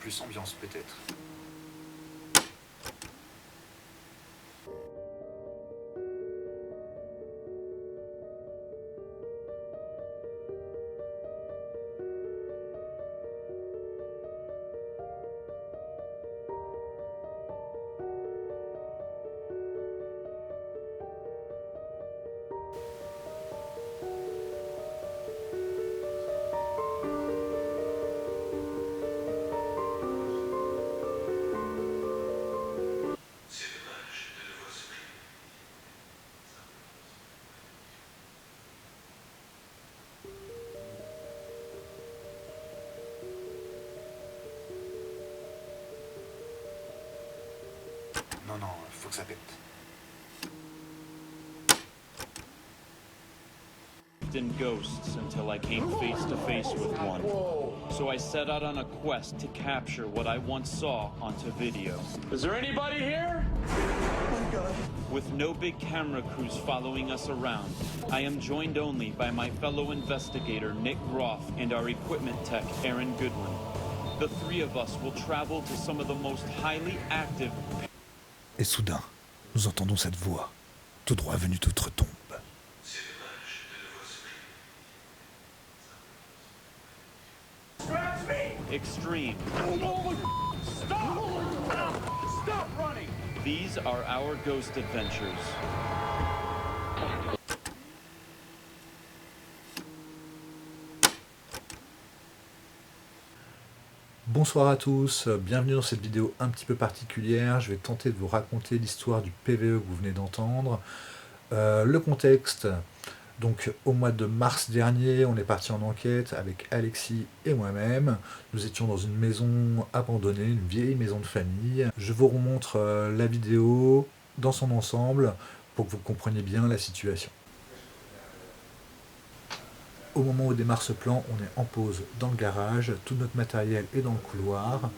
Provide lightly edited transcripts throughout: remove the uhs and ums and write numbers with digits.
plus ambiance peut-être. Non, non, faut que ça pète. In ghosts until I came face to face with one. So I set out on a quest to capture what I once saw onto video. Is there anybody here? Oh my God. With no big camera crews following us around, I am joined only by my fellow investigator Nick Groff and our equipment tech Aaron Goodwin. The three of us will travel to some of the most highly active. Et soudain, nous entendons cette voix, tout droit venue d'outre-tombe. Extreme. Stop running! These are our ghost adventures. Bonsoir à tous, bienvenue dans cette vidéo un petit peu particulière. Je vais tenter de vous raconter l'histoire du PVE que vous venez d'entendre. Le contexte, donc au mois de mars dernier, on est parti en enquête avec Alexis et moi-même. Nous étions dans une maison abandonnée, une vieille maison de famille. Je vous remontre la vidéo dans son ensemble pour que vous compreniez bien la situation. Au moment où démarre ce plan, on est en pause dans le garage, tout notre matériel est dans le couloir.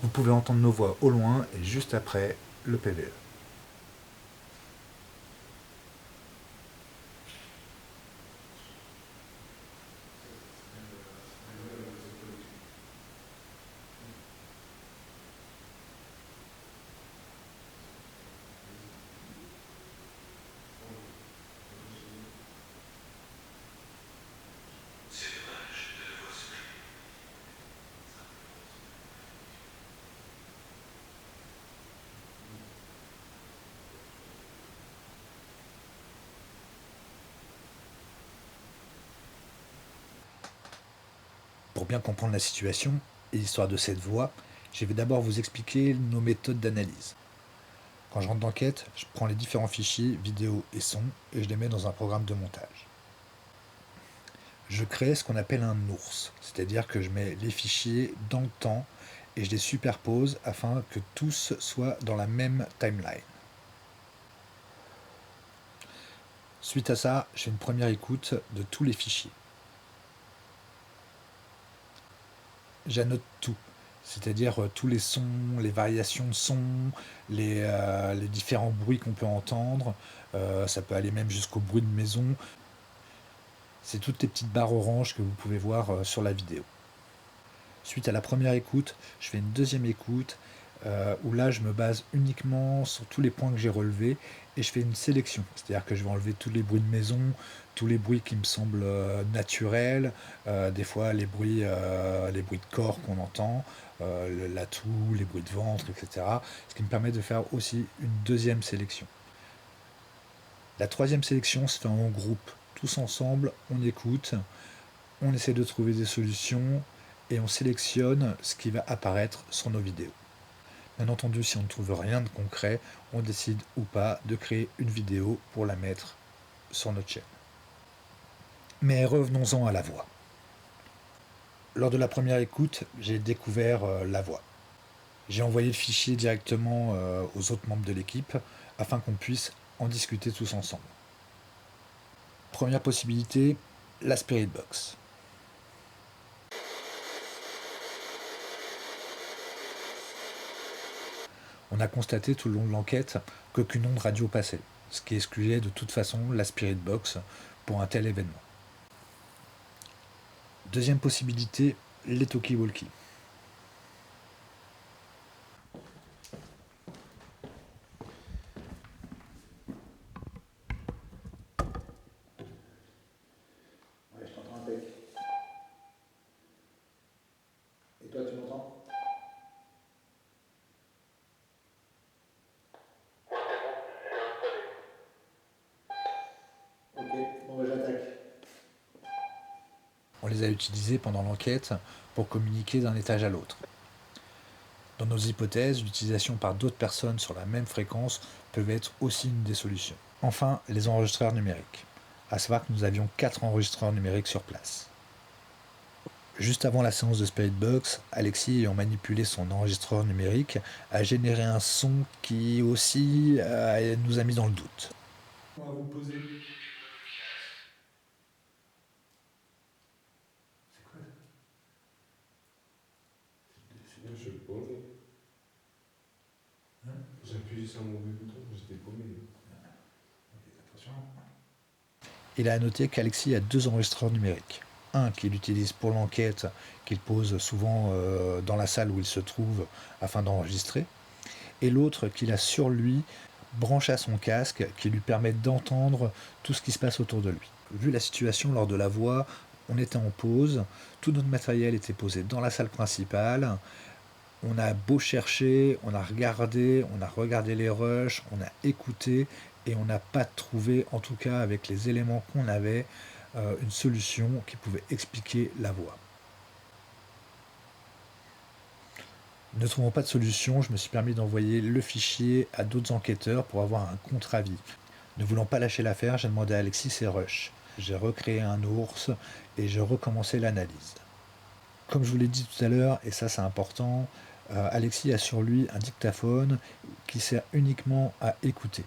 Vous pouvez entendre nos voix au loin et juste après, le PVE. Pour bien comprendre la situation et l'histoire de cette voix, je vais d'abord vous expliquer nos méthodes d'analyse. Quand je rentre d'enquête, je prends les différents fichiers vidéo et son et je les mets dans un programme de montage. Je crée ce qu'on appelle un ours, c'est-à-dire que je mets les fichiers dans le temps et je les superpose afin que tous soient dans la même timeline. Suite à ça, je fais une première écoute de tous les fichiers. J'annote tout, c'est-à-dire tous les sons, les variations de sons, les différents bruits qu'on peut entendre, ça peut aller même jusqu'au bruit de maison. C'est toutes les petites barres oranges que vous pouvez voir sur la vidéo. Suite à la première écoute, je fais une deuxième écoute où là je me base uniquement sur tous les points que j'ai relevés et je fais une sélection, c'est-à-dire que je vais enlever tous les bruits de maison, tous les bruits qui me semblent naturels, des fois les bruits de corps qu'on entend, la toux, les bruits de ventre, etc. Ce qui me permet de faire aussi une deuxième sélection. La troisième sélection se fait en groupe, tous ensemble, on écoute, on essaie de trouver des solutions et on sélectionne ce qui va apparaître sur nos vidéos. Bien entendu, si on ne trouve rien de concret, on décide ou pas de créer une vidéo pour la mettre sur notre chaîne. Mais revenons-en à la voix. Lors de la première écoute, j'ai découvert la voix. J'ai envoyé le fichier directement aux autres membres de l'équipe afin qu'on puisse en discuter tous ensemble. Première possibilité, la Spirit Box. On a constaté tout le long de l'enquête qu'aucune onde radio passait, ce qui excluait de toute façon la Spirit Box pour un tel événement. Deuxième possibilité, les talkie-walkie. les a utilisés pendant l'enquête pour communiquer d'un étage à l'autre. Dans nos hypothèses, l'utilisation par d'autres personnes sur la même fréquence peut être aussi une des solutions. Enfin, les enregistreurs numériques. À savoir que nous avions 4 enregistreurs numériques sur place. Juste avant la séance de Spirit Box, Alexis, ayant manipulé son enregistreur numérique, a généré un son qui aussi nous a mis dans le doute. On va vous poser. C'est quoi ça? Je suis paumé. Hein? J'ai appuyé sur mon mauvais bouton, j'étais paumé. Attention. Il a noté qu'Alexis a 2 enregistreurs numériques. Un qu'il utilise pour l'enquête, qu'il pose souvent dans la salle où il se trouve afin d'enregistrer, et l'autre qu'il a sur lui, branché à son casque, qui lui permet d'entendre tout ce qui se passe autour de lui. Vu la situation lors de la voix, on était en pause, tout notre matériel était posé dans la salle principale, on a beau chercher, on a regardé les rushs, on a écouté, et on n'a pas trouvé, en tout cas avec les éléments qu'on avait, une solution qui pouvait expliquer la voix. Ne trouvant pas de solution, je me suis permis d'envoyer le fichier à d'autres enquêteurs pour avoir un contre-avis. Ne voulant pas lâcher l'affaire, j'ai demandé à Alexis ses rushs. J'ai recréé un ours et j'ai recommencé l'analyse. Comme je vous l'ai dit tout à l'heure, et ça c'est important, Alexis a sur lui un dictaphone qui sert uniquement à écouter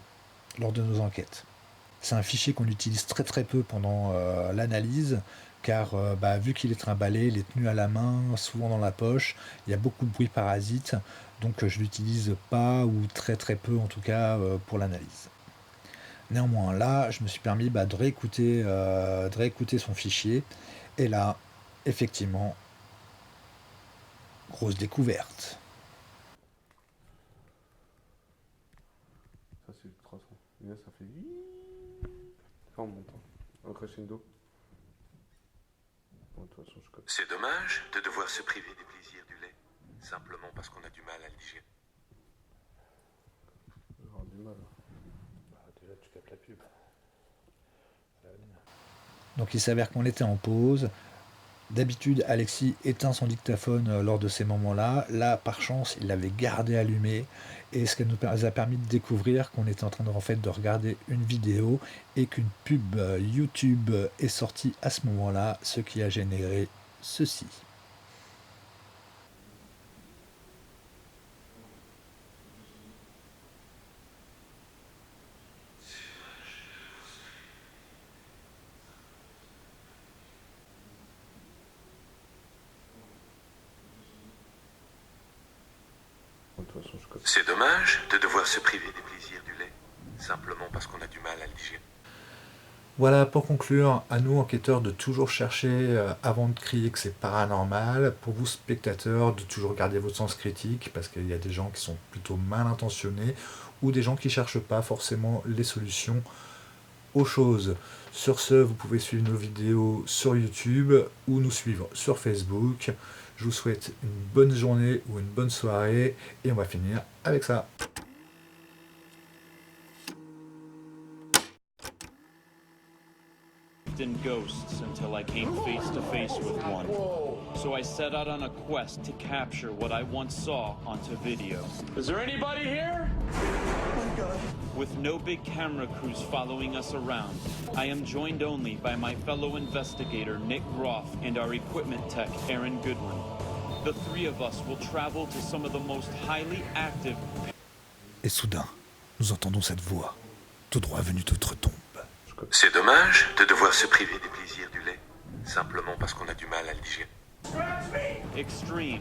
lors de nos enquêtes. C'est un fichier qu'on utilise très très peu pendant l'analyse, car vu qu'il est trimballé, il est tenu à la main, souvent dans la poche, il y a beaucoup de bruit parasite, donc je ne l'utilise pas, ou très très peu en tout cas, pour l'analyse. Néanmoins, là, je me suis permis de réécouter son fichier, et là, effectivement, grosse découverte. Ça c'est ultrason. Et là ça fait... Ça en montant. Un crescendo. Bon, de toute façon, je connais. C'est dommage de devoir se priver des plaisirs du lait, simplement parce qu'on a du mal à le digérer. Je vais avoir du mal. Déjà, tu captes la pub. Donc il s'avère qu'on était en pause. D'habitude, Alexis éteint son dictaphone lors de ces moments-là. Là, par chance, il l'avait gardé allumé. Et ce qui nous a permis de découvrir qu'on était en train de regarder une vidéo et qu'une pub YouTube est sortie à ce moment-là, ce qui a généré ceci. De toute façon, je connais. C'est dommage de devoir se priver des plaisirs du lait, simplement parce qu'on a du mal à le digérer. Voilà, pour conclure, à nous enquêteurs de toujours chercher avant de crier que c'est paranormal, pour vous spectateurs de toujours garder votre sens critique, parce qu'il y a des gens qui sont plutôt mal intentionnés, ou des gens qui ne cherchent pas forcément les solutions aux choses. Sur ce, vous pouvez suivre nos vidéos sur YouTube, ou nous suivre sur Facebook. Je vous souhaite une bonne journée ou une bonne soirée, et on va finir avec ça. In ghosts until I came face to face with one. So I set out on a quest to capture what I once saw onto video. Is there anybody here? Oh my God. With no big camera crews following us around, I am joined only by my fellow investigator Nick Groff and our equipment tech Aaron Goodwin. The three of us will travel to some of the most highly active. Et soudain, nous entendons cette voix, tout droit venue d'outre-tombe. C'est dommage de devoir se priver des plaisirs du lait, simplement parce qu'on a du mal à le digérer. Extreme.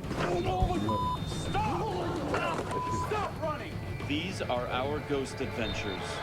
Stop running! These are our ghost adventures.